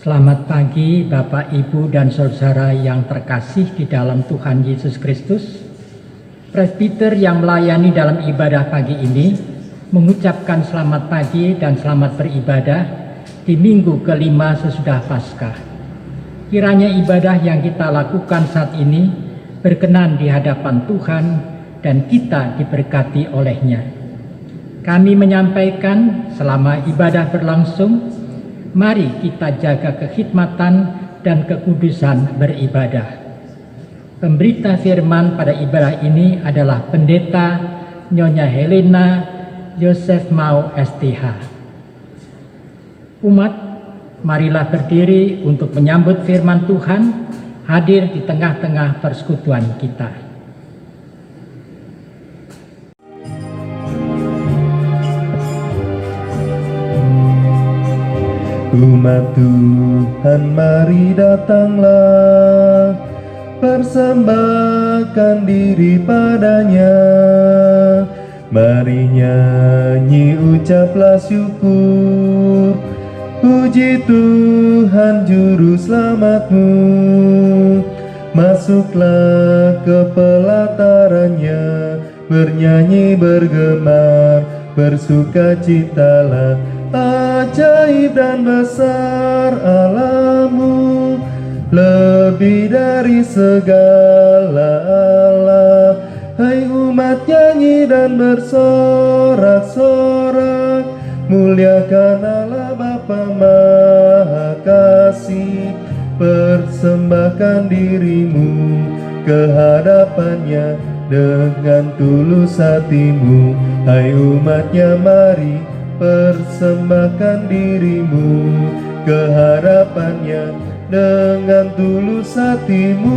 Selamat pagi Bapak, Ibu, dan Saudara yang terkasih di dalam Tuhan Yesus Kristus. Presbiter yang melayani dalam ibadah pagi ini mengucapkan selamat pagi dan selamat beribadah di minggu kelima sesudah Paskah. Kiranya ibadah yang kita lakukan saat ini berkenan di hadapan Tuhan dan kita diberkati olehnya. Kami menyampaikan selama ibadah berlangsung, mari kita jaga kekhidmatan dan kekudusan beribadah. Pemberita firman pada ibadah ini adalah Pendeta Nyonya Helena Yosef Mau STH. Umat, marilah berdiri untuk menyambut firman Tuhan hadir di tengah-tengah persekutuan kita. Umat Tuhan, mari datanglah, persembahkan diri padanya. Mari nyanyi, ucaplah syukur, puji Tuhan Juru Selamatmu. Masuklah ke pelatarannya, bernyanyi bergemar, bersukacitalah. Ajaib dan besar Allah-Mu, lebih dari segala Allah. Hai umat, nyanyi dan bersorak-sorak, muliakan Allah Bapa Maha Kasih. Persembahkan dirimu ke hadapannya dengan tulus hatimu. Hai umatnya, mari persembahkan dirimu ke hadapannya dengan tulus hatimu.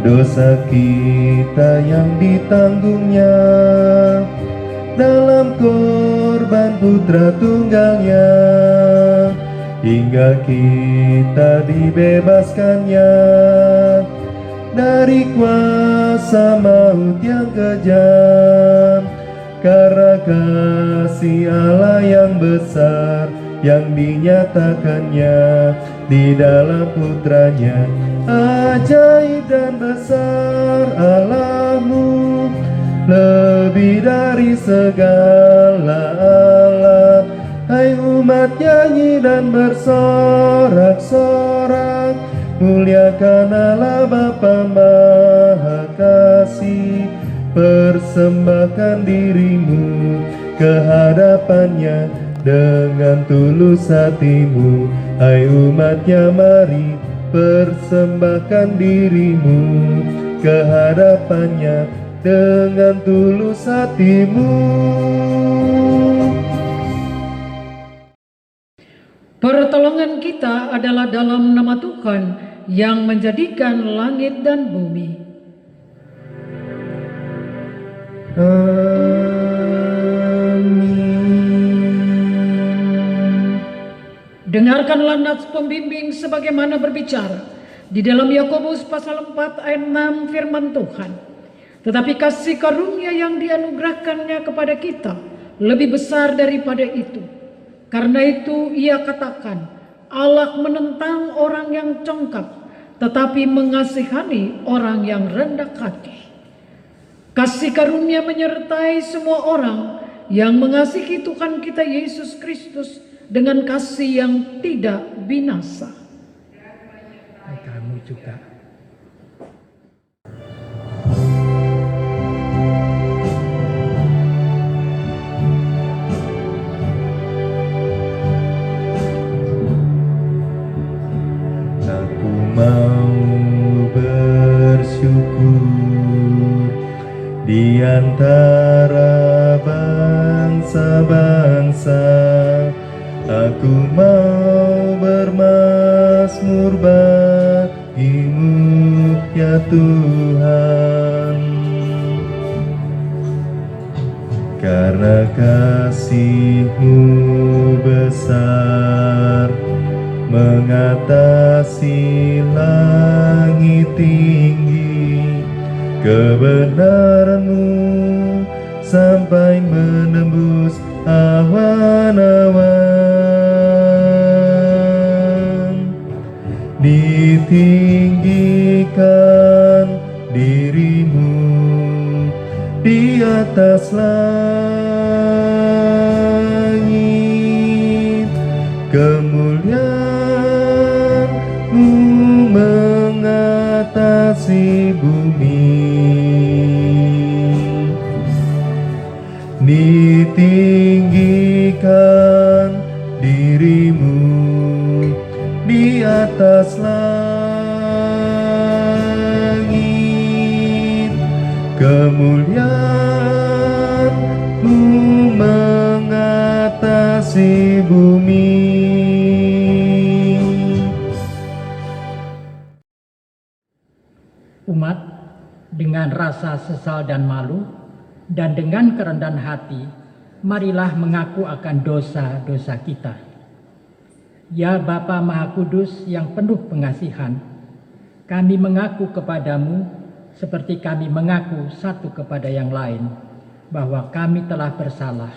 Dosa kita yang ditanggungnya dalam korban putra tunggalnya, hingga kita dibebaskannya dari kuasa maut yang kejam. Karena kasih Allah yang besar yang dinyatakannya di dalam putranya. Ajaib dan besar Allah-Mu, lebih dari segala Allah. Hai umat, nyanyi dan bersorak-sorak, muliakan Allah Bapa Maha Kasih. Persembahkan dirimu ke hadapannya dengan tulus hatimu. Hai umatnya, mari persembahkan dirimu ke hadapannya dengan tulus hatimu. Pertolongan kita adalah dalam nama Tuhan yang menjadikan langit dan bumi. Dengarkanlah nats pembimbing sebagaimana berbicara di dalam Yakobus pasal 4 ayat 6 firman Tuhan. Tetapi kasih karunia yang dianugerahkannya kepada kita lebih besar daripada itu. Karena itu ia katakan, Allah menentang orang yang congkak, tetapi mengasihani orang yang rendah hati. Kasih karunia menyertai semua orang yang mengasihi Tuhan kita Yesus Kristus dengan kasih yang tidak binasa. Kamu juga. Aku mau bersyukur di antara bangsa-bangsa. Aku mau bermazmur bagimu ya Tuhan, karena kasih-Mu besar mengatasi langit tinggi, kebenaran-Mu sampai menembus awan-awan. Ditinggikan diri-Mu di atas langit, kemuliaan-Mu mengatasi bumi. Ditinggikan diri-Mu di atas langit, kemuliaan-Mu mengatasi bumi. Umat dengan rasa sesal dan malu dan dengan kerendahan hati, marilah mengaku akan dosa-dosa kita. Ya Bapa Maha Kudus yang penuh pengasihan, kami mengaku kepadamu seperti kami mengaku satu kepada yang lain, bahwa kami telah bersalah,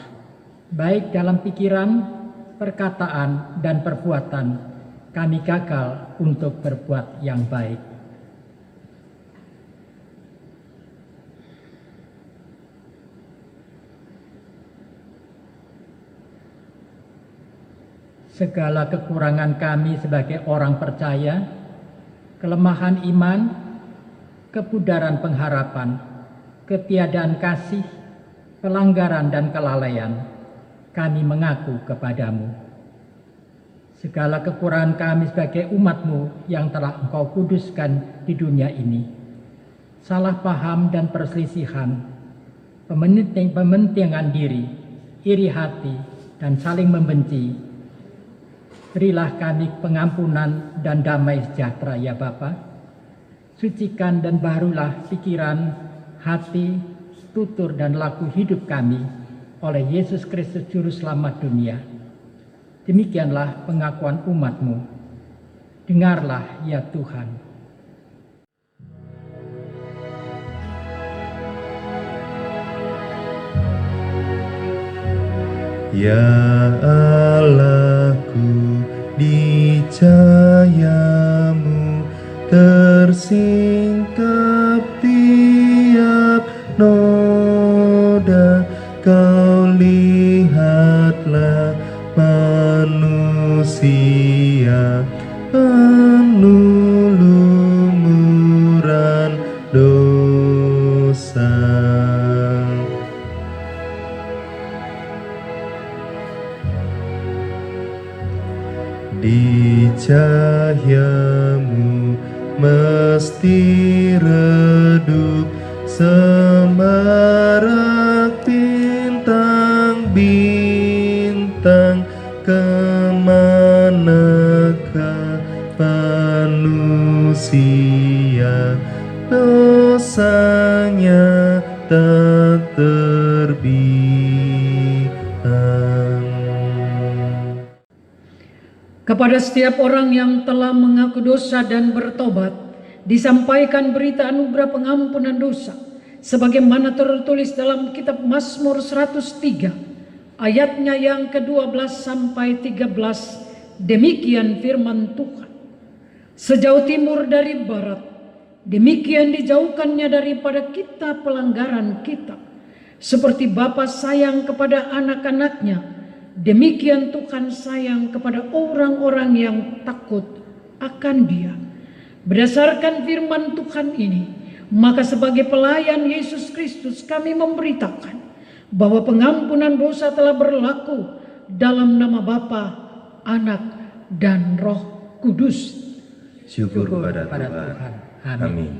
baik dalam pikiran, perkataan, dan perbuatan. Kami gagal untuk berbuat yang baik. Segala kekurangan kami sebagai orang percaya, kelemahan iman, kepudaran pengharapan, ketiadaan kasih, pelanggaran dan kelalaian, kami mengaku kepadamu. Segala kekurangan kami sebagai umat-Mu yang telah Engkau kuduskan di dunia ini, salah paham dan perselisihan, pementingan diri, iri hati, dan saling membenci, berilah kami pengampunan dan damai sejahtera ya Bapa. Sucikan dan barulah pikiran, hati, tutur dan laku hidup kami oleh Yesus Kristus Juru Selamat dunia. Demikianlah pengakuan umat-Mu. Dengarlah ya Tuhan. Ya Allahku, di cahaya-Mu tersingkap tiap noda. Kau lihatlah manusia penuh lumuran dosa. Di cahaya-Mu mesti redup semarak bintang-bintang. Kemanakah manusia dosanya tak terbilang. Kepada setiap orang yang telah mengaku dosa dan bertobat, disampaikan berita anugerah pengampunan dosa, sebagaimana tertulis dalam kitab Mazmur 103, ayatnya yang ke-12 sampai 13. Demikian firman Tuhan. Sejauh timur dari barat, demikian dijauhkannya daripada kita pelanggaran kita. Seperti Bapa sayang kepada anak-anaknya, demikian Tuhan sayang kepada orang-orang yang takut akan Dia. Berdasarkan firman Tuhan ini, maka sebagai pelayan Yesus Kristus kami memberitakan bahwa pengampunan dosa telah berlaku dalam nama Bapa, Anak, dan Roh Kudus. Syukur pada Tuhan. Amin. Amin.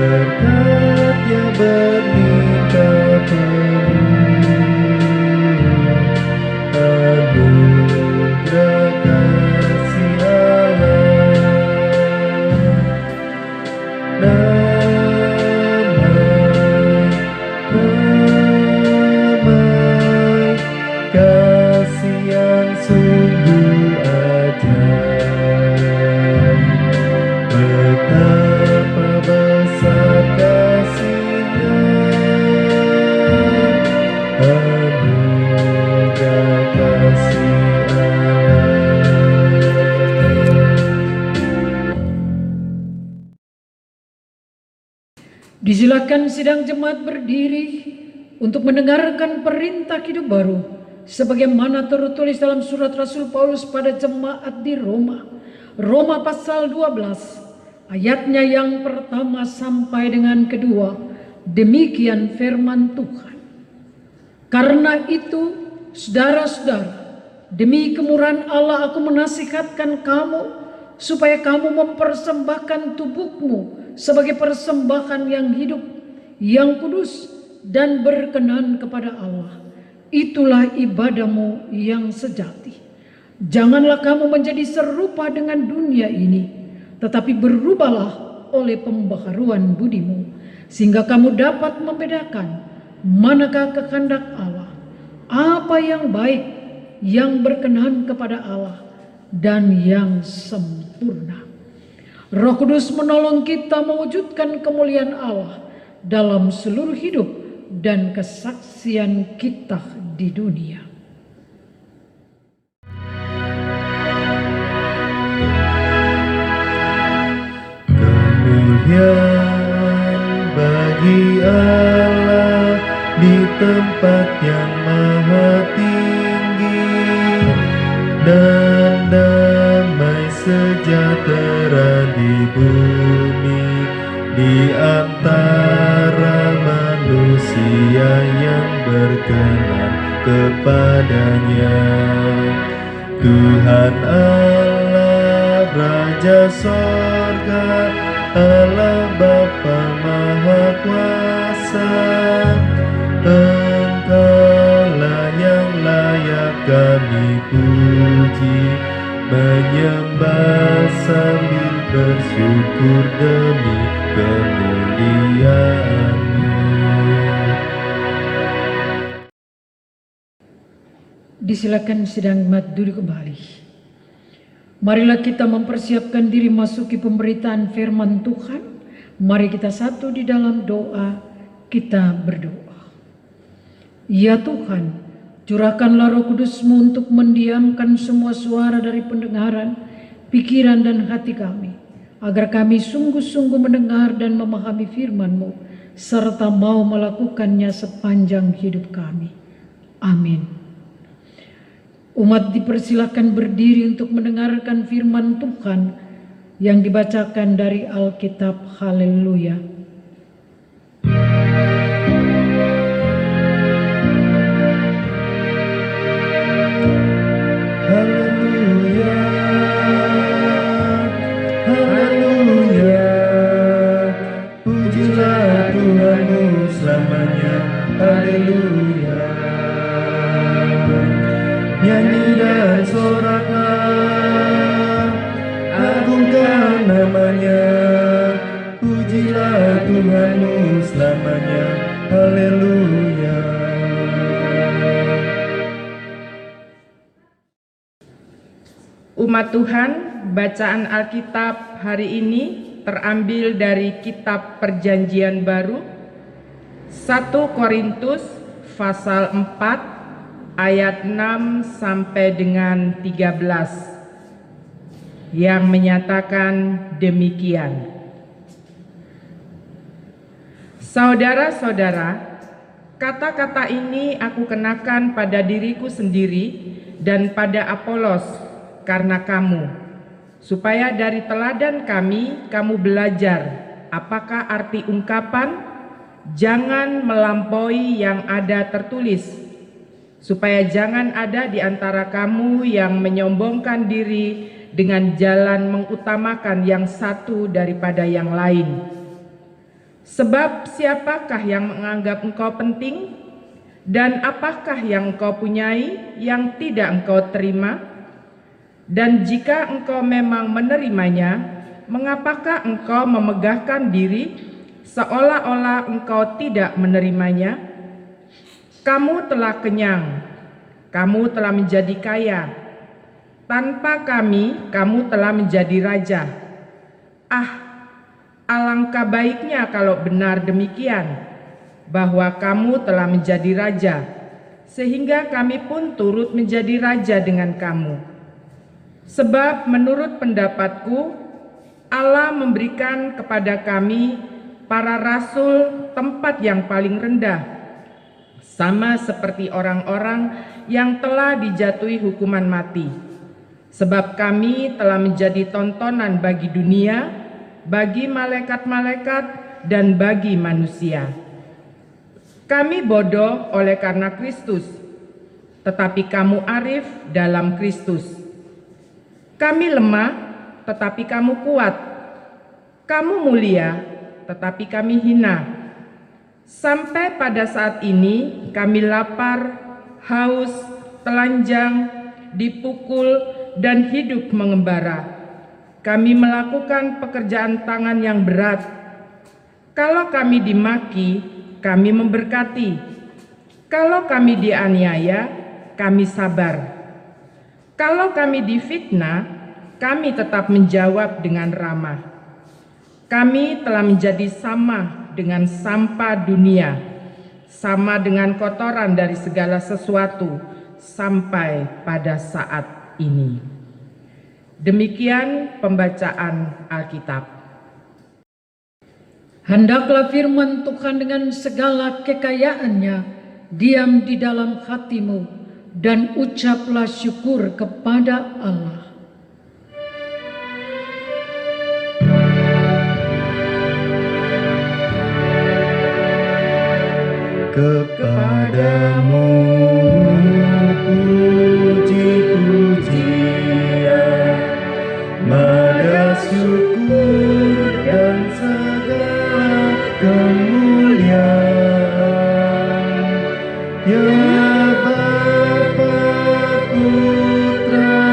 berkatnya berlimpah penuh, anugerah kasih Allah. Damai kasih yang sungguh ajaib, betapa besar kasih-Nya, anugerah kasih Allah. Disilakan sidang jemaat berdiri untuk mendengarkan perintah hidup baru sebagaimana tertulis dalam surat Rasul Paulus pada jemaat di Roma. Roma pasal 12 ayatnya yang pertama sampai dengan kedua. Demikian firman Tuhan. Karena itu, saudara-saudara, demi kemurahan Allah aku menasihatkan kamu supaya kamu mempersembahkan tubuhmu sebagai persembahan yang hidup, yang kudus dan berkenan kepada Allah. Itulah ibadahmu yang sejati. Janganlah kamu menjadi serupa dengan dunia ini, tetapi berubahlah oleh pembaharuan budimu, sehingga kamu dapat membedakan manakah kehendak Allah, apa yang baik, yang berkenan kepada Allah, dan yang sempurna. Roh Kudus menolong kita mewujudkan kemuliaan Allah dalam seluruh hidup dan kesaksian kita di dunia. Kemuliaan bagi Allah di tempat yang maha tinggi, dan damai sejahtera di bumi di antara manusia yang berkenan kepadanya. Tuhan Allah Raja sorga, Allah Bapa Maha Kuasa, Engkaulah yang layak kami puji, menyembah sambil bersyukur demi kemuliaan-Mu. Disilakan sidang jemaat duduk kembali. Marilah kita mempersiapkan diri masuki pemberitaan firman Tuhan. Mari kita satu di dalam doa, kita berdoa. Ya Tuhan, curahkanlah Roh Kudus-Mu untuk mendiamkan semua suara dari pendengaran, pikiran dan hati kami, agar kami sungguh-sungguh mendengar dan memahami firman-Mu, serta mau melakukannya sepanjang hidup kami. Amin. Umat dipersilakan berdiri untuk mendengarkan firman Tuhan yang dibacakan dari Alkitab. Haleluya. Haleluya, haleluya, pujilah Tuhanmu selamanya. Haleluya, nyanyi dan soraklah, agungkan namanya. Pujilah Tuhanmu selamanya. Haleluya. Umat Tuhan, bacaan Alkitab hari ini terambil dari Kitab Perjanjian Baru, 1 Korintus pasal 4 ayat 6 sampai dengan 13 yang menyatakan demikian. Saudara-saudara, kata-kata ini aku kenakan pada diriku sendiri dan pada Apolos karena kamu, supaya dari teladan kami kamu belajar apakah arti ungkapan jangan melampaui yang ada tertulis, supaya jangan ada di antara kamu yang menyombongkan diri dengan jalan mengutamakan yang satu daripada yang lain. Sebab siapakah yang menganggap engkau penting? Dan apakah yang engkau punyai yang tidak engkau terima? Dan jika engkau memang menerimanya, mengapakah engkau memegahkan diri seolah-olah engkau tidak menerimanya? Kamu telah kenyang, kamu telah menjadi kaya. Tanpa kami, kamu telah menjadi raja. Ah, alangkah baiknya kalau benar demikian, bahwa kamu telah menjadi raja, sehingga kami pun turut menjadi raja dengan kamu. Sebab menurut pendapatku, Allah memberikan kepada kami, para rasul, tempat yang paling rendah, sama seperti orang-orang yang telah dijatuhi hukuman mati. Sebab kami telah menjadi tontonan bagi dunia, bagi malaikat-malaikat, dan bagi manusia. Kami bodoh oleh karena Kristus, tetapi kamu arif dalam Kristus. Kami lemah, tetapi kamu kuat. Kamu mulia, tetapi kami hina. Sampai pada saat ini kami lapar, haus, telanjang, dipukul, dan hidup mengembara. Kami melakukan pekerjaan tangan yang berat. Kalau kami dimaki, kami memberkati. Kalau kami dianiaya, kami sabar. Kalau kami difitnah, kami tetap menjawab dengan ramah. Kami telah menjadi sama dengan sampah dunia, sama dengan kotoran dari segala sesuatu sampai pada saat ini. Demikian pembacaan Alkitab. Hendaklah firman Tuhan dengan segala kekayaannya diam di dalam hatimu, dan ucaplah syukur kepada Allah. Kepadamu puji-pujian, mada syukur dan segala kemuliaan. Ya Bapa, Putra,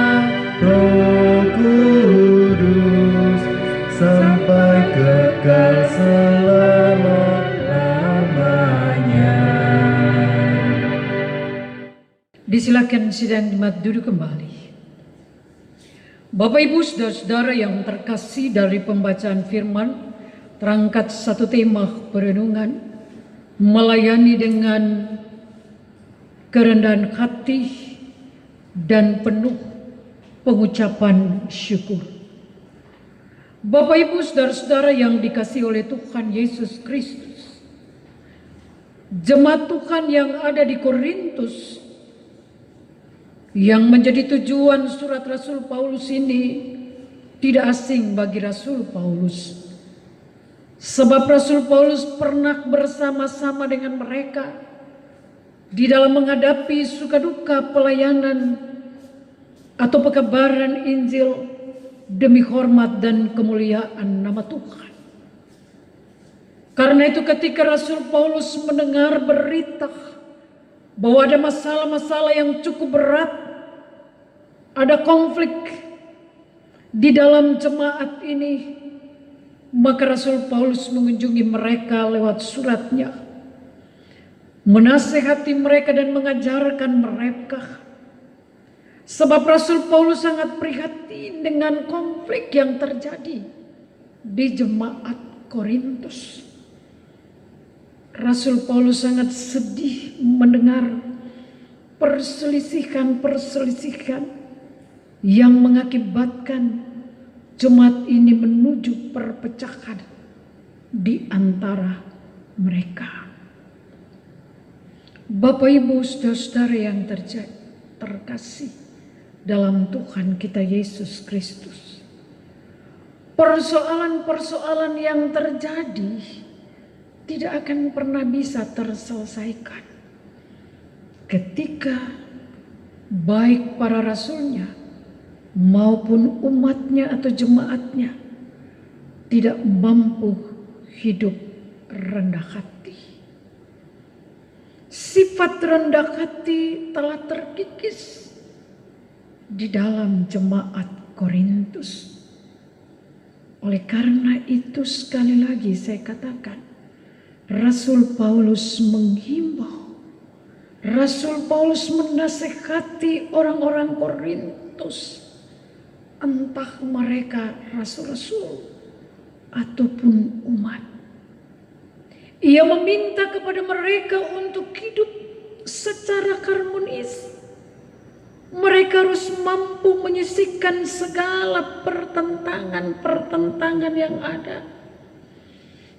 Roh Kudus, sampai kekal selama-lamanya. Disilakan sidang jemaat duduk kembali. Bapak Ibu saudara-saudara yang terkasih, dari pembacaan firman terangkat satu tema perenungan, melayani dengan kerendahan hati dan penuh pengucapan syukur. Bapak Ibu saudara-saudara yang dikasihi oleh Tuhan Yesus Kristus, jemaat Tuhan yang ada di Korintus, yang menjadi tujuan surat Rasul Paulus ini tidak asing bagi Rasul Paulus. Sebab Rasul Paulus pernah bersama-sama dengan mereka di dalam menghadapi suka duka pelayanan atau pekabaran Injil demi hormat dan kemuliaan nama Tuhan. Karena itu ketika Rasul Paulus mendengar berita bahwa ada masalah-masalah yang cukup berat, ada konflik di dalam jemaat ini, maka Rasul Paulus mengunjungi mereka lewat suratnya, menasihati mereka dan mengajarkan mereka. Sebab Rasul Paulus sangat prihatin dengan konflik yang terjadi di jemaat Korintus. Rasul Paulus sangat sedih mendengar perselisihan-perselisihan yang mengakibatkan jemaat ini menuju perpecahan di antara mereka. Bapak Ibu saudara-saudara yang terkasih dalam Tuhan kita Yesus Kristus, persoalan-persoalan yang terjadi tidak akan pernah bisa terselesaikan ketika baik para rasulnya maupun umatnya atau jemaatnya tidak mampu hidup rendah hati. Sifat rendah hati telah terkikis di dalam jemaat Korintus. Oleh karena itu sekali lagi saya katakan, Rasul Paulus menghimbau, Rasul Paulus menasihati orang-orang Korintus, entah mereka rasul-rasul ataupun umat. Ia meminta kepada mereka untuk hidup secara harmonis. Mereka harus mampu menyisihkan segala pertentangan-pertentangan yang ada.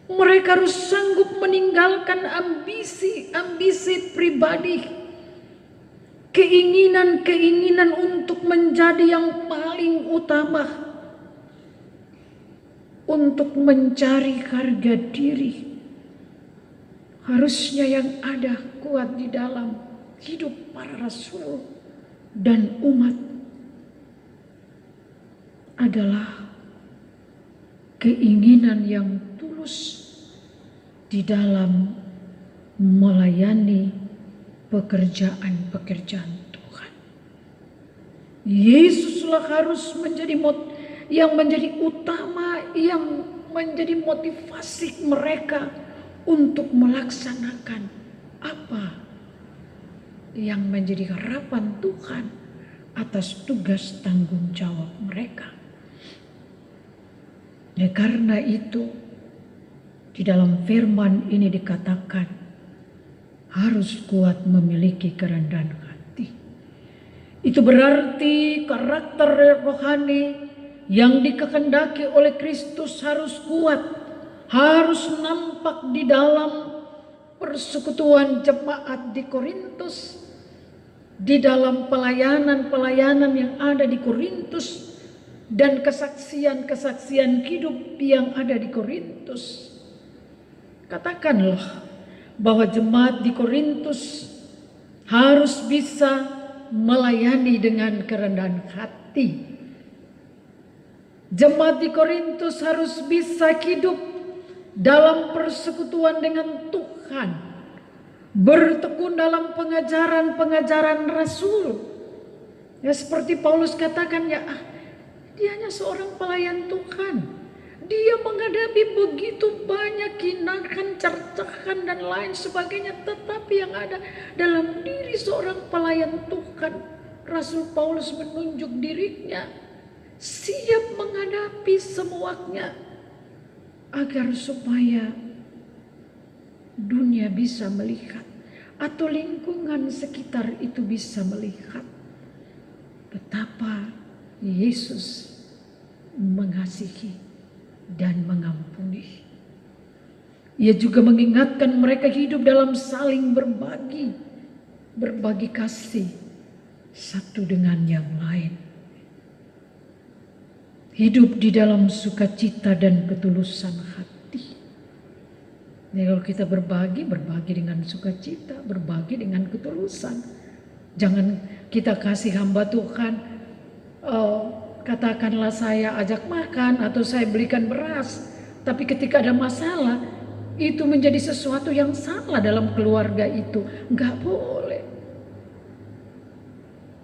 Mereka harus sanggup meninggalkan ambisi-ambisi pribadi, keinginan-keinginan untuk menjadi yang paling utama, untuk mencari harga diri. Harusnya yang ada kuat di dalam hidup para rasul dan umat adalah keinginan yang tulus di dalam melayani pekerjaan-pekerjaan Tuhan. Yesuslah harus menjadi yang menjadi utama, yang menjadi motivasi mereka untuk melaksanakan apa yang menjadi harapan Tuhan atas tugas tanggung jawab mereka. Ya, karena itu di dalam firman ini dikatakan harus kuat memiliki kerendahan hati. Itu berarti karakter rohani yang dikehendaki oleh Kristus harus kuat, harus nampak di dalam persekutuan jemaat di Korintus, di dalam pelayanan-pelayanan yang ada di Korintus, dan kesaksian-kesaksian hidup yang ada di Korintus. Katakanlah bahwa jemaat di Korintus harus bisa melayani dengan kerendahan hati. Jemaat di Korintus harus bisa hidup dalam persekutuan dengan Tuhan, bertekun dalam pengajaran-pengajaran Rasul. Ya, seperti Paulus katakan, ya dia hanya seorang pelayan Tuhan. Dia menghadapi begitu banyak hinaan, cercahan dan lain sebagainya. Tetapi yang ada dalam diri seorang pelayan Tuhan, Rasul Paulus menunjuk dirinya siap menghadapi semuanya, agar supaya dunia bisa melihat atau lingkungan sekitar itu bisa melihat betapa Yesus mengasihi dan mengampuni. Ia juga mengingatkan mereka hidup dalam saling berbagi kasih satu dengan yang lain. Hidup di dalam sukacita dan ketulusan hati. Ya, kalau kita berbagi dengan sukacita, berbagi dengan ketulusan. Jangan kita kasih hamba Tuhan, katakanlah saya ajak makan atau saya belikan beras, tapi ketika ada masalah, itu menjadi sesuatu yang salah dalam keluarga itu. Enggak boleh.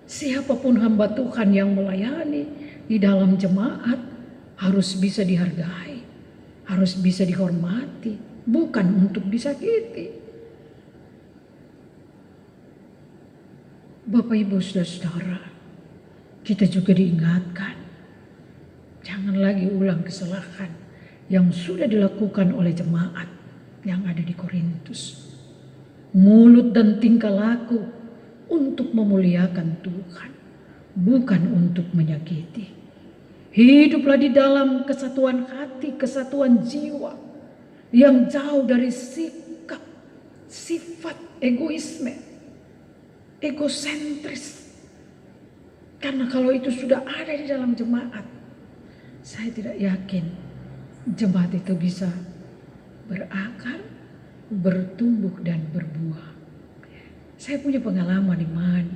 Siapapun hamba Tuhan yang melayani di dalam jemaat harus bisa dihargai, harus bisa dihormati, bukan untuk disakiti. Bapak, Ibu, Saudara, kita juga diingatkan, jangan lagi ulang kesalahan yang sudah dilakukan oleh jemaat yang ada di Korintus. Mulut dan tingkah laku untuk memuliakan Tuhan, bukan untuk menyakiti. Hiduplah di dalam kesatuan hati, kesatuan jiwa yang jauh dari sikap, sifat egoisme, egosentris. Karena kalau itu sudah ada di dalam jemaat, saya tidak yakin jemaat itu bisa berakar, bertumbuh dan berbuah. Saya punya pengalaman iman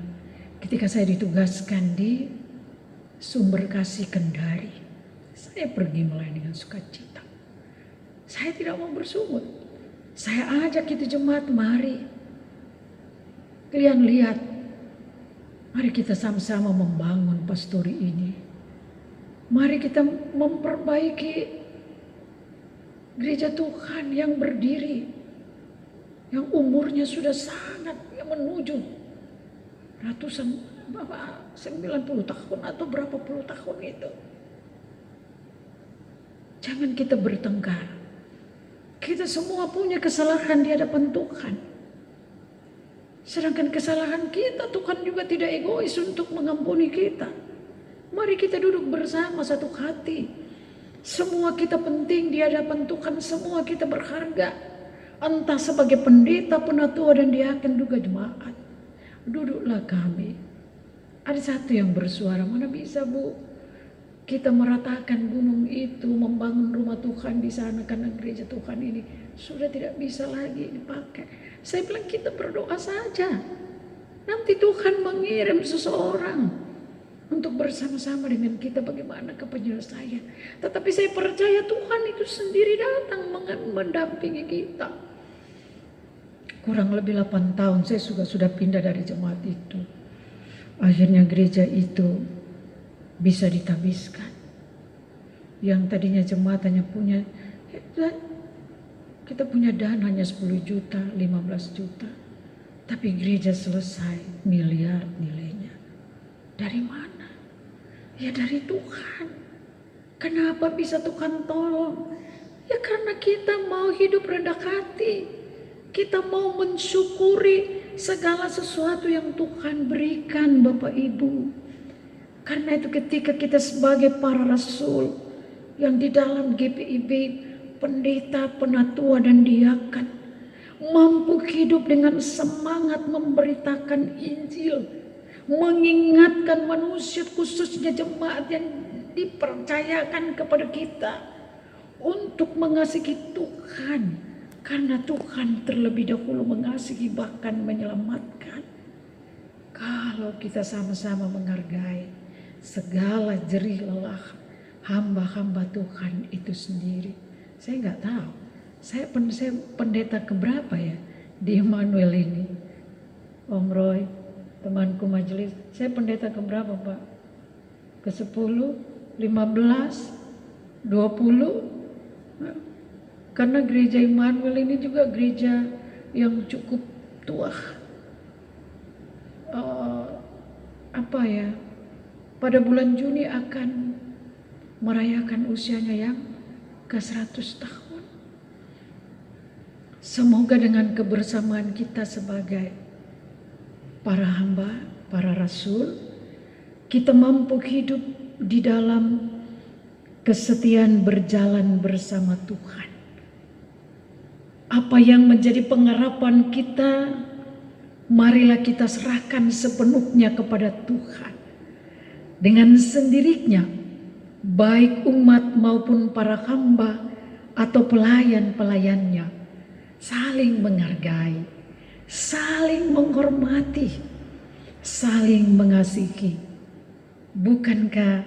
ketika saya ditugaskan di Sumber Kasih Kendari. Saya pergi melayani dengan sukacita. Saya tidak mau bersungut. Saya ajak itu jemaat, mari. Kalian lihat, mari kita sama-sama membangun pastori ini. Mari kita memperbaiki gereja Tuhan yang berdiri, yang umurnya sudah sangat menuju ratusan, 90 tahun atau berapa puluh tahun itu. Jangan kita bertengkar. Kita semua punya kesalahan di hadapan Tuhan. Sedangkan kesalahan kita, Tuhan juga tidak egois untuk mengampuni kita. Mari kita duduk bersama satu hati. Semua kita penting di hadapan Tuhan, semua kita berharga. Entah sebagai pendeta, penatua, dan diaken juga jemaat. Duduklah kami. Ada satu yang bersuara, mana bisa Bu? Kita meratakan gunung itu, membangun rumah Tuhan di sana karena gereja Tuhan ini sudah tidak bisa lagi dipakai. Saya bilang kita berdoa saja. Nanti Tuhan mengirim seseorang untuk bersama-sama dengan kita bagaimana ke penyelesaian. Tetapi saya percaya Tuhan itu sendiri datang mendampingi kita. Kurang lebih 8 tahun saya sudah pindah dari jemaat itu. Akhirnya gereja itu bisa ditabiskan. Yang tadinya jemaat hanya punya, kita punya dana hanya 10 juta, 15 juta. Tapi gereja selesai miliar nilainya. Dari mana? Ya dari Tuhan. Kenapa bisa Tuhan tolong? Ya karena kita mau hidup rendah hati. Kita mau mensyukuri segala sesuatu yang Tuhan berikan, Bapak Ibu. Karena itu ketika kita sebagai para rasul yang di dalam GPIB, pendeta, penatua, dan diaken mampu hidup dengan semangat memberitakan Injil, mengingatkan manusia khususnya jemaat yang dipercayakan kepada kita untuk mengasihi Tuhan. Karena Tuhan terlebih dahulu mengasihi bahkan menyelamatkan. Kalau kita sama-sama menghargai segala jerih lelah hamba-hamba Tuhan itu sendiri. Saya nggak tahu. Saya pendeta keberapa ya di Emmanuel ini? Om Roy, temanku majelis. Saya pendeta keberapa Pak? Ke-10, 15, 20? Karena gereja Emmanuel ini juga gereja yang cukup tua. Pada bulan Juni akan merayakan usianya yang ke-100 tahun. Semoga dengan kebersamaan kita sebagai para hamba, para rasul, kita mampu hidup di dalam kesetiaan berjalan bersama Tuhan. Apa yang menjadi pengharapan kita, marilah kita serahkan sepenuhnya kepada Tuhan. Dengan sendirinya, baik umat maupun para hamba atau pelayan-pelayannya saling menghargai, saling menghormati, saling mengasihi. Bukankah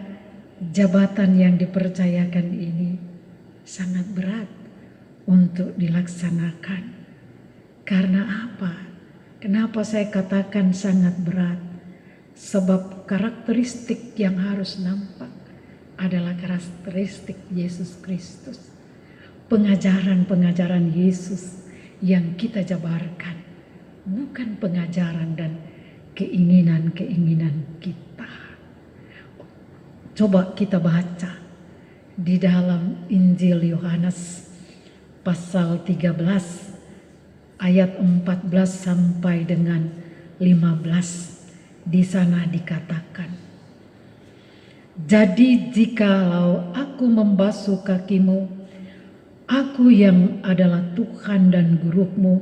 jabatan yang dipercayakan ini sangat berat untuk dilaksanakan? Karena apa? Kenapa saya katakan sangat berat? Sebab karakteristik yang harus nampak adalah karakteristik Yesus Kristus. Pengajaran-pengajaran Yesus yang kita jabarkan, bukan pengajaran dan keinginan-keinginan kita. Coba kita baca di dalam Injil Yohanes pasal 13 ayat 14 sampai dengan 15. Di sana dikatakan, jadi jikalau aku membasuh kakimu, aku yang adalah Tuhan dan gurumu,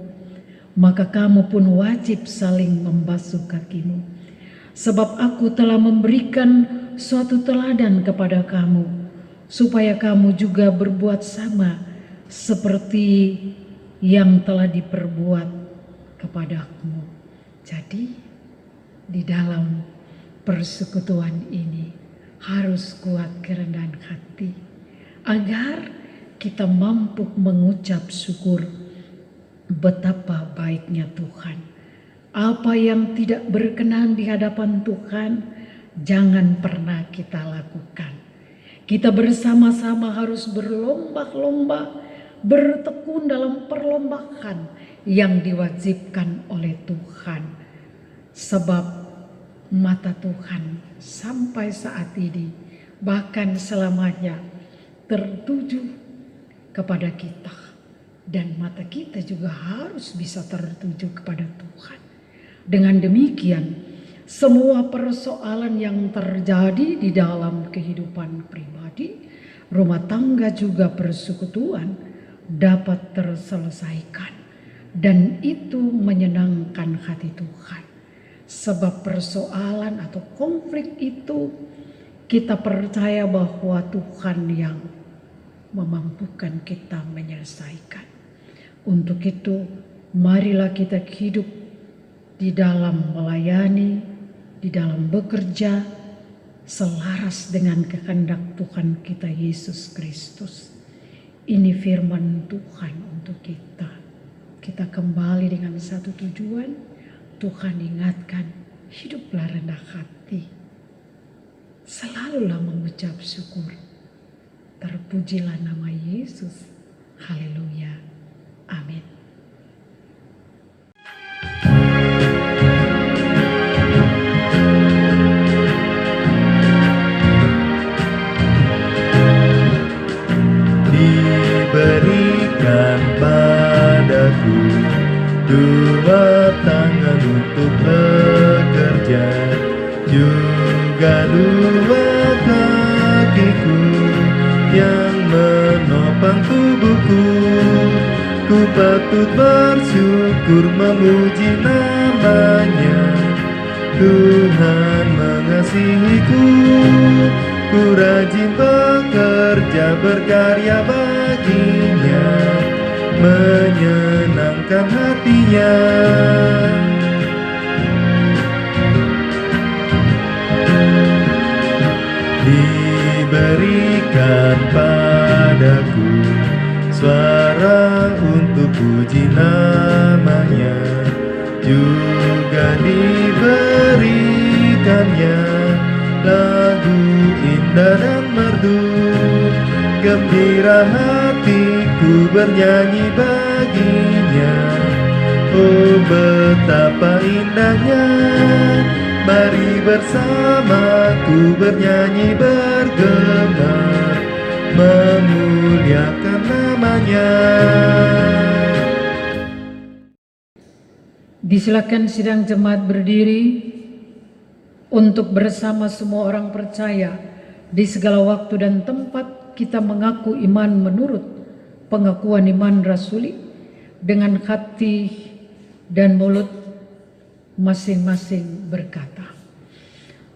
maka kamu pun wajib saling membasuh kakimu. Sebab aku telah memberikan suatu teladan kepada kamu, supaya kamu juga berbuat sama seperti yang telah diperbuat kepadamu. Jadi di dalam persekutuan ini harus kuat kerendahan hati agar kita mampu mengucap syukur Betapa baiknya Tuhan. Apa yang tidak berkenan di hadapan Tuhan, jangan pernah kita lakukan. Kita bersama-sama harus berlomba-lomba, bertekun dalam perlombaan yang diwajibkan oleh Tuhan. Sebab mata Tuhan sampai saat ini, bahkan selamanya, tertuju kepada kita. Dan mata kita juga harus bisa tertuju kepada Tuhan. Dengan demikian, semua persoalan yang terjadi di dalam kehidupan pribadi, rumah tangga juga persekutuan dapat terselesaikan. Dan itu menyenangkan hati Tuhan. Sebab persoalan atau konflik itu kita percaya bahwa Tuhan yang memampukan kita menyelesaikan. Untuk itu, marilah kita hidup di dalam melayani, di dalam bekerja, selaras dengan kehendak Tuhan kita Yesus Kristus. Ini firman Tuhan untuk kita. Kita kembali dengan satu tujuan, Tuhan ingatkan, hiduplah rendah hati. Selalulah mengucap syukur. Terpujilah nama Yesus. Haleluya. Amin. Diberikan padaku dua tangan untuk bekerja, juga dua kakiku yang menopang tubuhku. Ku patut bersyukur memuji namanya. Tuhan mengasihiku. Ku rajin bekerja berkarya baginya, menyenangkan hatinya. Diberikan padaku suara untuk puji namanya, juga diberikannya lagu indah dan merdu. Gembira hatiku bernyanyi baginya. Oh betapa indahnya, mari bersamaku bernyanyi bergema, memuliakan namanya. Disilakan sidang jemaat berdiri untuk bersama semua orang percaya di segala waktu dan tempat kita mengaku iman menurut pengakuan iman rasuli dengan hati dan mulut masing-masing berkata,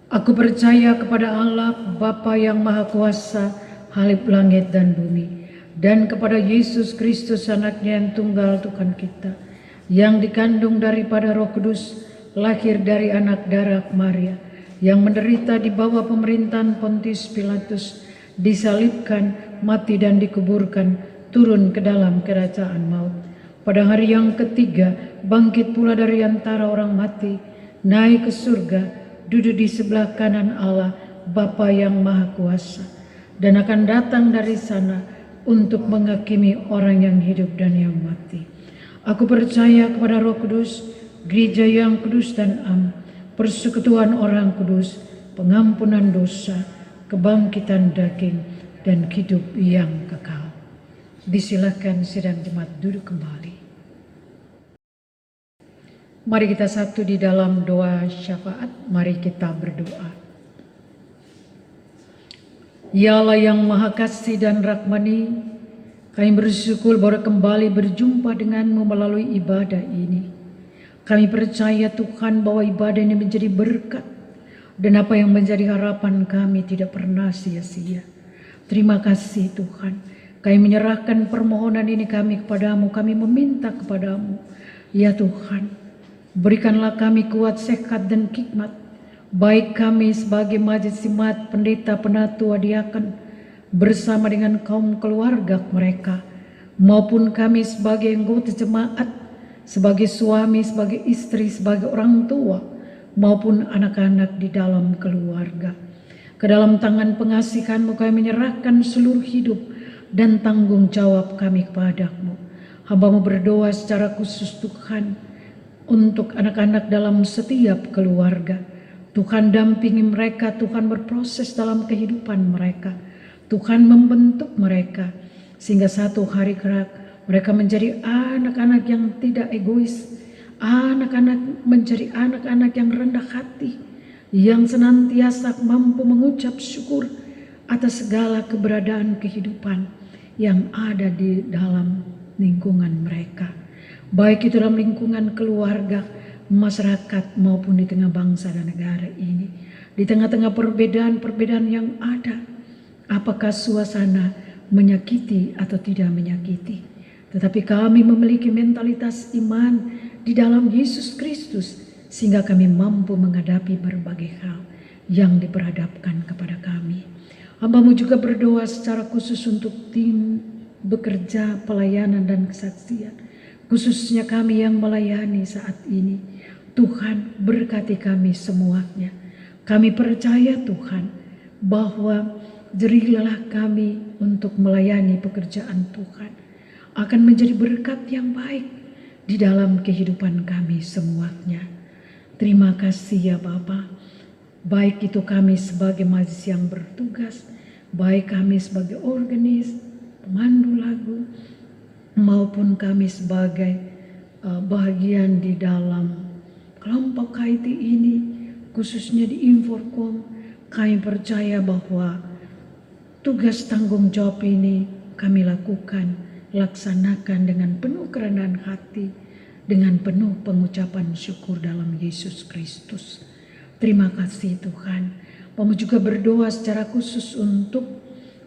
aku percaya kepada Allah Bapa yang Maha Kuasa, Khalif langit dan bumi, dan kepada Yesus Kristus anaknya yang tunggal Tuhan kita, yang dikandung daripada Roh Kudus, lahir dari anak darah Maria, yang menderita di bawah pemerintahan Pontius Pilatus, disalibkan, mati dan dikuburkan, turun ke dalam kerajaan maut. Pada hari yang ketiga, bangkit pula dari antara orang mati, naik ke surga, duduk di sebelah kanan Allah, Bapa yang Maha Kuasa, dan akan datang dari sana untuk menghakimi orang yang hidup dan yang mati. Aku percaya kepada Roh Kudus, gereja yang kudus dan am, persekutuan orang kudus, pengampunan dosa, kebangkitan daging, dan hidup yang kekal. Disilakan sidang jemaat duduk kembali. Mari kita satu di dalam doa syafaat, mari kita berdoa. Ya Allah yang Maha Kasih dan Rahmani, kami bersyukur bahwa kembali berjumpa denganmu melalui ibadah ini. Kami percaya Tuhan bahwa ibadah ini menjadi berkat, dan apa yang menjadi harapan kami tidak pernah sia-sia. Terima kasih Tuhan. Kami menyerahkan permohonan ini kami kepadamu. Kami meminta kepadamu, ya Tuhan, berikanlah kami kuat, sehat dan hikmat. Baik kami sebagai majelis jemaat, pendeta, penatua, diaken, bersama dengan kaum keluarga mereka, maupun kami sebagai anggota jemaat sebagai suami, sebagai istri, sebagai orang tua, maupun anak-anak di dalam keluarga. Ke dalam tangan pengasihan-Mu kami menyerahkan seluruh hidup dan tanggung jawab kami kepadamu. Hamba-Mu berdoa secara khusus Tuhan untuk anak-anak dalam setiap keluarga. Tuhan dampingi mereka, Tuhan berproses dalam kehidupan mereka. Tuhan membentuk mereka sehingga satu hari kelak mereka menjadi anak-anak yang tidak egois, anak-anak menjadi anak-anak yang rendah hati, yang senantiasa mampu mengucap syukur atas segala keberadaan kehidupan yang ada di dalam lingkungan mereka. Baik itu dalam lingkungan keluarga, masyarakat maupun di tengah bangsa dan negara ini. Di tengah-tengah perbedaan-perbedaan yang ada, apakah suasana menyakiti atau tidak menyakiti. Tetapi kami memiliki mentalitas iman di dalam Yesus Kristus sehingga kami mampu menghadapi berbagai hal yang diperhadapkan kepada kami. Hamba-Mu juga berdoa secara khusus untuk tim bekerja pelayanan dan kesaksian, khususnya kami yang melayani saat ini. Tuhan berkati kami semuanya. Kami percaya Tuhan bahwa jerilah kami untuk melayani pekerjaan Tuhan akan menjadi berkat yang baik di dalam kehidupan kami semuanya. Terima kasih ya Bapa, baik itu kami sebagai majelis yang bertugas, baik kami sebagai organis, pemandu lagu, maupun kami sebagai bagian di dalam kelompok KIT ini, khususnya di Inforkom. Kami percaya bahwa tugas tanggung jawab ini kami laksanakan dengan penuh kerendahan hati, dengan penuh pengucapan syukur dalam Yesus Kristus. Terima kasih Tuhan. Kami juga berdoa secara khusus untuk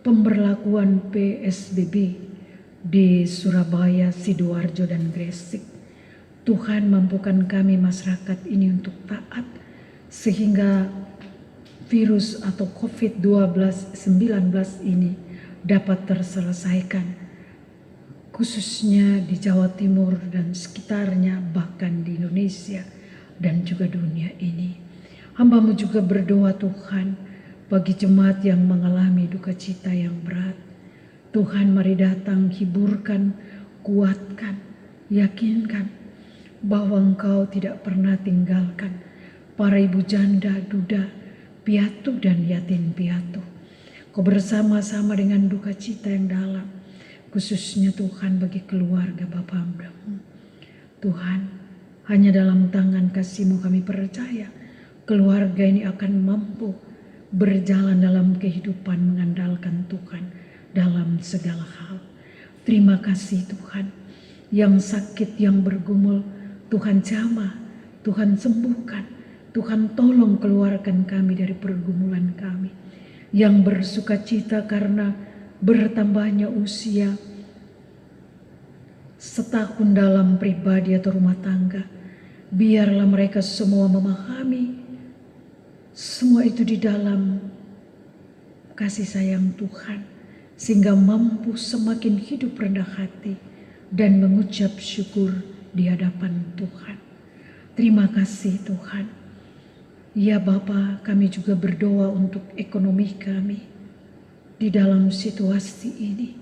pemberlakuan PSBB di Surabaya, Sidoarjo, dan Gresik. Tuhan mampukan kami masyarakat ini untuk taat sehingga virus atau COVID-19 ini dapat terselesaikan, khususnya di Jawa Timur dan sekitarnya, bahkan di Indonesia dan juga dunia ini. Hamba-Mu juga berdoa Tuhan bagi jemaat yang mengalami duka cita yang berat. Tuhan mari datang, hiburkan, kuatkan, yakinkan bahwa Engkau tidak pernah tinggalkan para ibu janda, duda, piatu dan yatim piatu. Kau bersama-sama dengan duka cita yang dalam, khususnya Tuhan bagi keluarga Bapa Hambamu. Tuhan, hanya dalam tangan kasih-Mu kami percaya keluarga ini akan mampu berjalan dalam kehidupan mengandalkan Tuhan dalam segala hal. Terima kasih Tuhan, yang sakit, yang bergumul, Tuhan jamah, Tuhan sembuhkan, Tuhan tolong keluarkan kami dari pergumulan kami. Yang bersuka cita karena bertambahnya usia setahun dalam pribadi atau rumah tangga, biarlah mereka semua memahami semua itu di dalam kasih sayang Tuhan, sehingga mampu semakin hidup rendah hati dan mengucap syukur di hadapan Tuhan. Terima kasih Tuhan. Ya Bapa, kami juga berdoa untuk ekonomi kami di dalam situasi ini.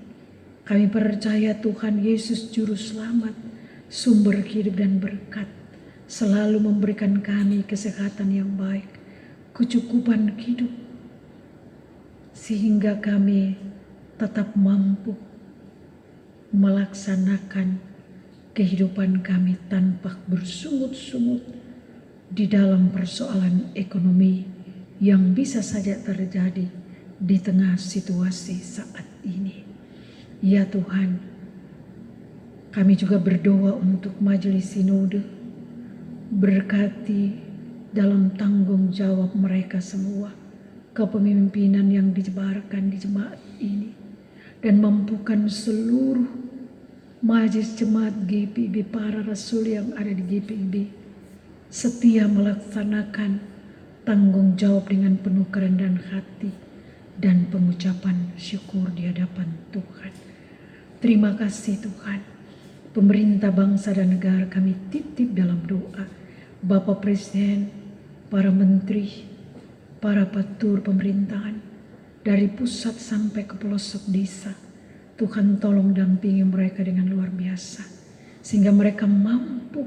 Kami percaya Tuhan Yesus Juru Selamat, sumber hidup dan berkat, selalu memberikan kami kesehatan yang baik, kecukupan hidup, sehingga kami tetap mampu melaksanakan kehidupan kami tanpa bersungut-sungut di dalam persoalan ekonomi yang bisa saja terjadi di tengah situasi saat ini. Ya Tuhan, kami juga berdoa untuk majelis sinode, berkati dalam tanggung jawab mereka semua, kepemimpinan yang dijebarkan di jemaat ini, dan mampukan seluruh majelis jemaat GPIB, para rasul yang ada di GPIB, setia melaksanakan tanggung jawab dengan penuh kerendahan hati dan pengucapan syukur di hadapan Tuhan. Terima kasih Tuhan. pemerintah bangsa dan negara kami titip dalam doa. Bapak Presiden, para menteri, para patur pemerintahan, dari pusat sampai ke pelosok desa. Tuhan tolong dampingi mereka dengan luar biasa, sehingga mereka mampu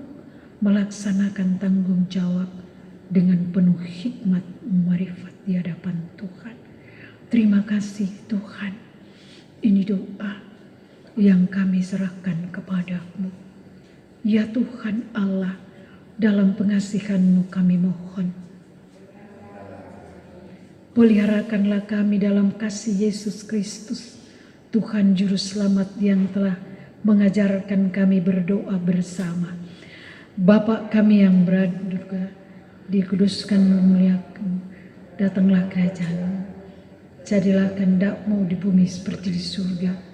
melaksanakan tanggung jawab dengan penuh hikmat marifat di hadapan Tuhan. Terima kasih Tuhan. Ini doa yang kami serahkan kepadamu. Ya Tuhan Allah, dalam pengasihan-Mu kami mohon. Peliharakanlah kami dalam kasih Yesus Kristus, Tuhan Juru Selamat yang telah mengajarkan kami berdoa bersama. Bapa kami yang berada, dikuduskan, memuliakan, datanglah kerajaan-Mu, jadilah kehendak-Mu di bumi seperti di surga.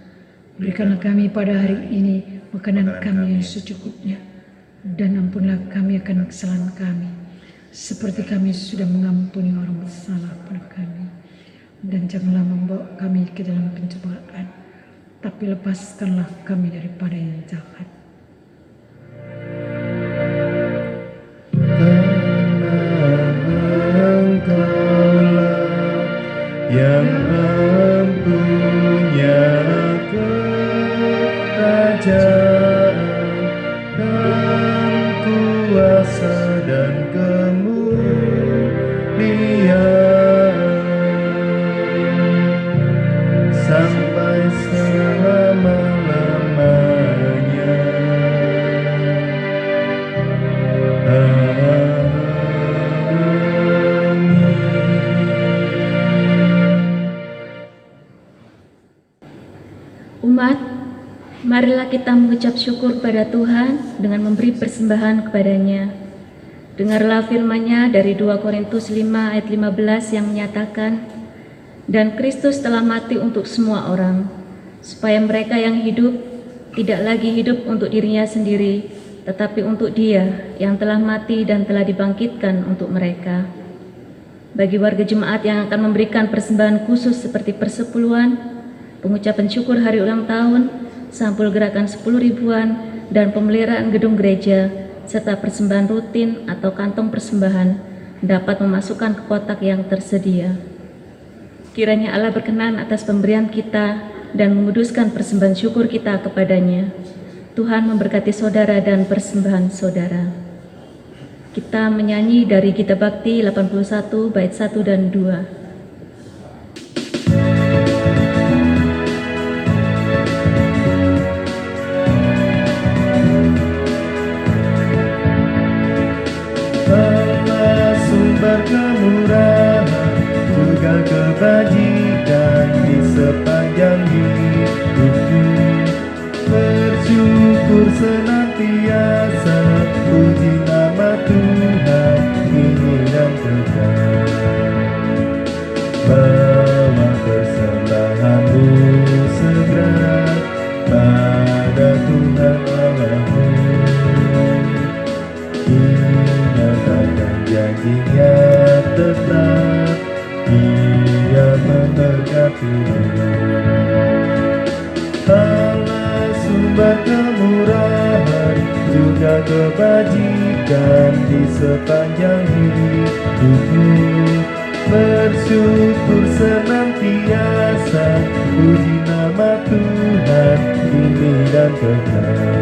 Berikanlah kami pada hari ini makanan kami yang secukupnya, dan ampunlah kami akan kesalahan kami, seperti kami sudah mengampuni orang bersalah pada kami. Dan janganlah membawa kami ke dalam pencobaan, tapi lepaskanlah kami daripada yang jahat. Yang mempunyai kerajaan dan kuasa dan kemuliaan sampai selama-lamanya. Umat, marilah kita mengucap syukur pada Tuhan dengan memberi persembahan kepadanya. Dengarlah firman-Nya dari 2 Korintus 5 ayat 15 yang menyatakan, "Dan Kristus telah mati untuk semua orang, supaya mereka yang hidup tidak lagi hidup untuk dirinya sendiri, tetapi untuk Dia yang telah mati dan telah dibangkitkan untuk mereka." Bagi warga jemaat yang akan memberikan persembahan khusus seperti persepuluhan, pengucapan syukur hari ulang tahun, sampul gerakan 10 ribuan, dan pemeliharaan gedung gereja, serta persembahan rutin atau kantong persembahan dapat memasukkan ke kotak yang tersedia. Kiranya Allah berkenan atas pemberian kita dan menguduskan persembahan syukur kita kepadanya. Tuhan memberkati saudara dan persembahan saudara. Kita menyanyi dari Gita Bakti 81 bait 1 dan 2. Kemurahan juga kebajikan di sepanjang hidupku, bersyukur senantiasa, puji nama Tuhan kini dan kekal. Bawa persembahanmu segera pada Tuhan Allahmu, nyatakan janjinya tetap, Dia memberkatimu. Allah sumber kemurahan juga kebajikan di sepanjang hidupku, bersyukur senantiasa, puji nama Tuhan kini dan kekal.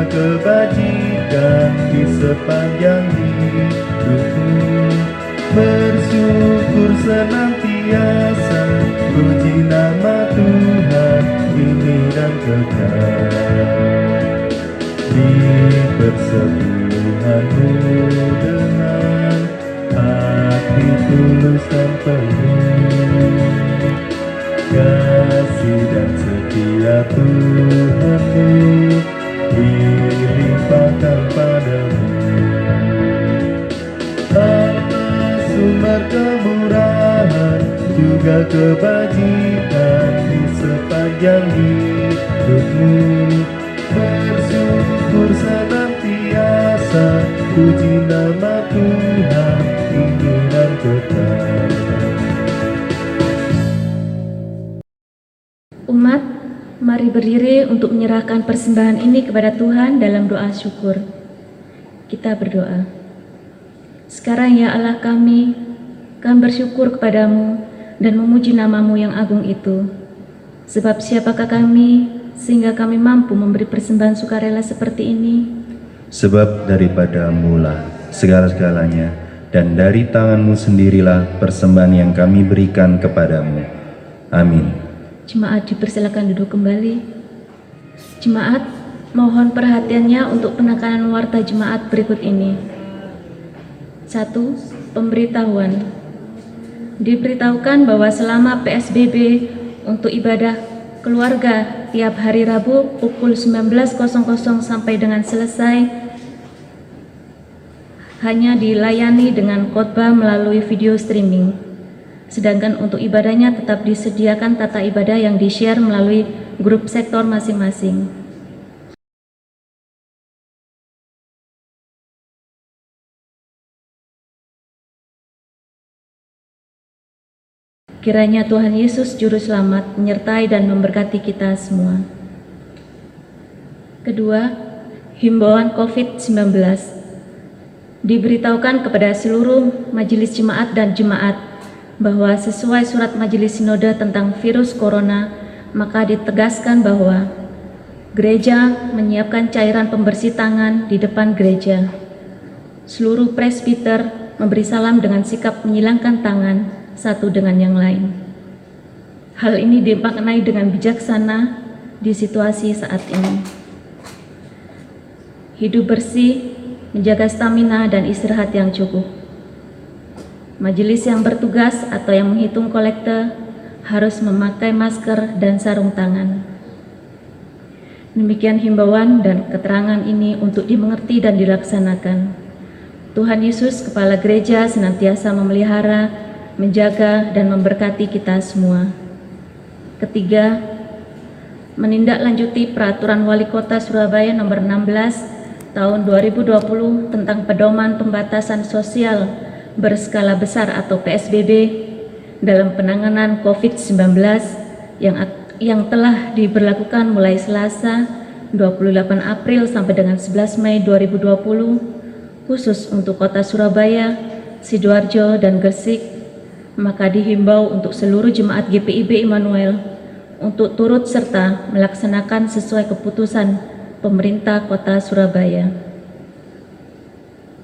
Kebajikan di sepanjang hidupku, bersyukur senantiasa, puji nama Tuhan kini dan kekal. Di persepuluhanmu dengan hati tulus dan penuh kasih dan setia ya Tuhanku, dilimpahkan padamu. Allah sumber kemurahan juga kebajikan di sepanjang hidupmu. Bersyukur senantiasa, puji nama Tuhan kini dan kekal. Umat, mari berdiri untuk menyerahkan persembahan ini kepada Tuhan dalam doa syukur. Kita berdoa. Sekarang ya Allah kami bersyukur kepadamu dan memuji namamu yang agung itu. Sebab siapakah kami sehingga kami mampu memberi persembahan sukarela seperti ini? Sebab daripadamu lah segala-segalanya, dan dari tanganmu sendirilah persembahan yang kami berikan kepadamu. Amin. Jemaat dipersilakan duduk kembali. Jemaat, mohon perhatiannya untuk penekanan warta jemaat berikut ini. 1. Pemberitahuan. Diberitahukan bahwa selama PSBB untuk ibadah keluarga tiap hari Rabu pukul 19.00 sampai dengan selesai hanya dilayani dengan khotbah melalui video streaming. Sedangkan untuk ibadahnya tetap disediakan tata ibadah yang di-share melalui grup sektor masing-masing. Kiranya Tuhan Yesus Juru Selamat menyertai dan memberkati kita semua. Kedua, himbauan COVID-19. Diberitahukan kepada seluruh majelis jemaat dan jemaat bahwa sesuai surat Majelis Sinode tentang virus corona, maka ditegaskan bahwa gereja menyiapkan cairan pembersih tangan di depan gereja. Seluruh presbiter memberi salam dengan sikap menyilangkan tangan satu dengan yang lain. Hal ini dimaknai dengan bijaksana di situasi saat ini. Hidup bersih, menjaga stamina dan istirahat yang cukup. Majelis yang bertugas atau yang menghitung kolekte harus memakai masker dan sarung tangan. Demikian himbauan dan keterangan ini untuk dimengerti dan dilaksanakan. Tuhan Yesus, Kepala Gereja, senantiasa memelihara, menjaga dan memberkati kita semua. Ketiga, menindaklanjuti Peraturan Wali Kota Surabaya Nomor 16 Tahun 2020 tentang pedoman pembatasan sosial berskala besar atau PSBB dalam penanganan COVID-19 yang telah diberlakukan mulai Selasa 28 April sampai dengan 11 Mei 2020 khusus untuk Kota Surabaya, Sidoarjo, dan Gresik. Maka dihimbau untuk seluruh jemaat GPIB Immanuel untuk turut serta melaksanakan sesuai keputusan pemerintah Kota Surabaya.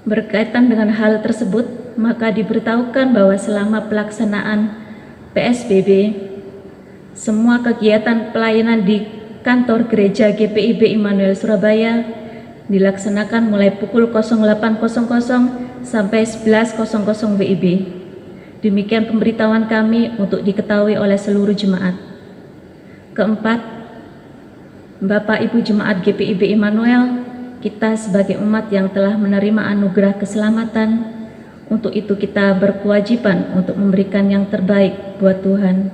Berkaitan dengan hal tersebut, maka diberitahukan bahwa selama pelaksanaan PSBB, semua kegiatan pelayanan di kantor gereja GPIB Immanuel Surabaya dilaksanakan mulai pukul 08.00 sampai 11.00 WIB. Demikian pemberitahuan kami untuk diketahui oleh seluruh jemaat. Keempat, Bapak Ibu Jemaat GPIB Immanuel, kita sebagai umat yang telah menerima anugerah keselamatan, untuk itu kita berkewajiban untuk memberikan yang terbaik buat Tuhan.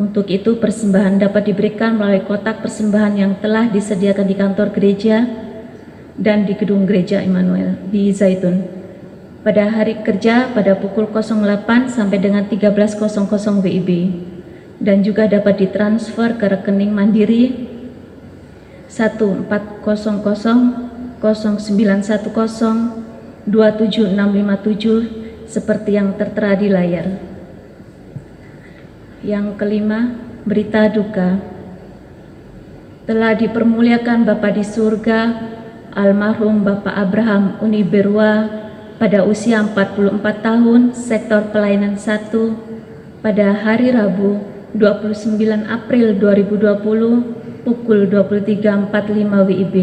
Untuk itu persembahan dapat diberikan melalui kotak persembahan yang telah disediakan di kantor gereja dan di gedung gereja Immanuel di Zaitun pada hari kerja pada pukul 08 sampai dengan 13.00 WIB, dan juga dapat ditransfer ke rekening Mandiri 14009102767 seperti yang tertera di layar. Yang kelima, berita duka. Telah dipermuliakan Bapa di surga, almarhum Bapak Abraham Uniberwa pada usia 44 tahun, sektor pelayanan 1, pada hari Rabu 29 April 2020 pukul 23.45 WIB.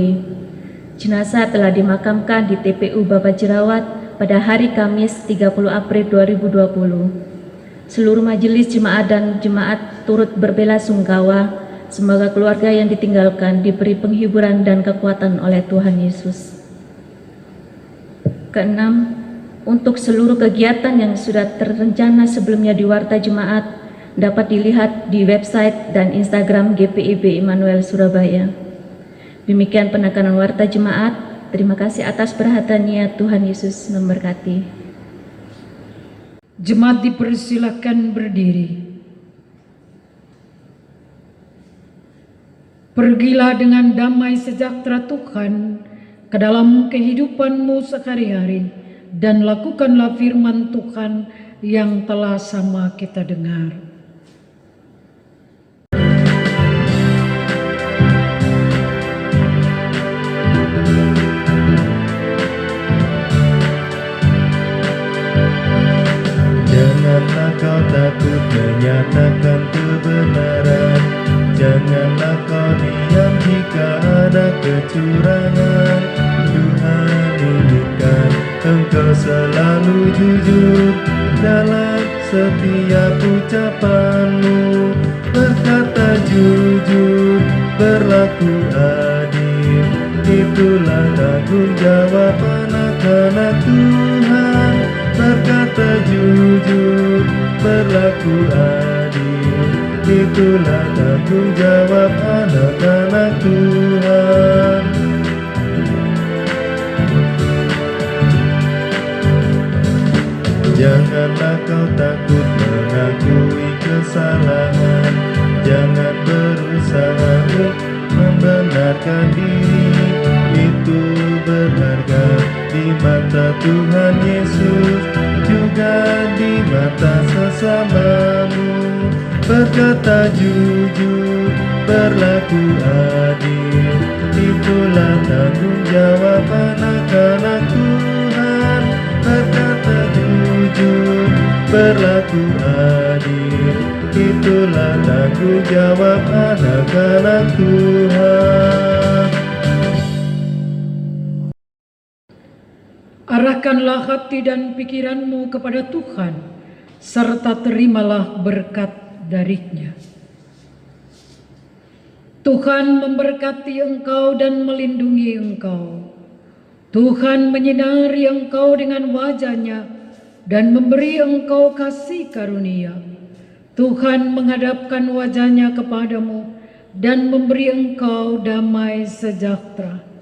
Jenazah telah dimakamkan di TPU Bapak Jerawat pada hari Kamis 30 April 2020. Seluruh majelis jemaat dan jemaat turut berbela sungkawa Semoga keluarga yang ditinggalkan diberi penghiburan dan kekuatan oleh Tuhan Yesus. Keenam, untuk seluruh kegiatan yang sudah terencana sebelumnya di Warta Jemaat dapat dilihat di website dan Instagram GPIB Immanuel Surabaya. Demikian penekanan Warta Jemaat. Terima kasih atas perhatiannya. Tuhan Yesus memberkati. Jemaat dipersilakan berdiri. Pergilah dengan damai sejahtera Tuhan ke dalam kehidupanmu sehari-hari dan lakukanlah firman Tuhan yang telah sama kita dengar. Janganlah kau takut menyatakan kebenaran, janganlah kau diam jika ada kecurangan. Tuhan inginkan engkau selalu jujur dalam setiap ucapanmu. Berkata jujur, berlaku adil, itulah tanggung jawab anak-anak Tuhan. Berkata jujur, berlaku adil, itulah tanggung jawab anak-anak Tuhan. Janganlah kau takut mengakui kesalahan, jangan berusaha untuk membenarkan diri. Itu berharga di mata Tuhan Yesus, juga di mata sesamamu. Berkata jujur, berlaku adil, itulah tanggung jawab anak-anak Tuhan. Berkata jujur, berlaku adil, itulah tanggung jawab anak-anak Tuhan. Arahkanlah hati dan pikiranmu kepada Tuhan, serta terimalah berkat darinya. Tuhan memberkati engkau dan melindungi engkau. Tuhan menyinari engkau dengan wajah-Nya dan memberi engkau kasih karunia. Tuhan menghadapkan wajah-Nya kepadamu dan memberi engkau damai sejahtera.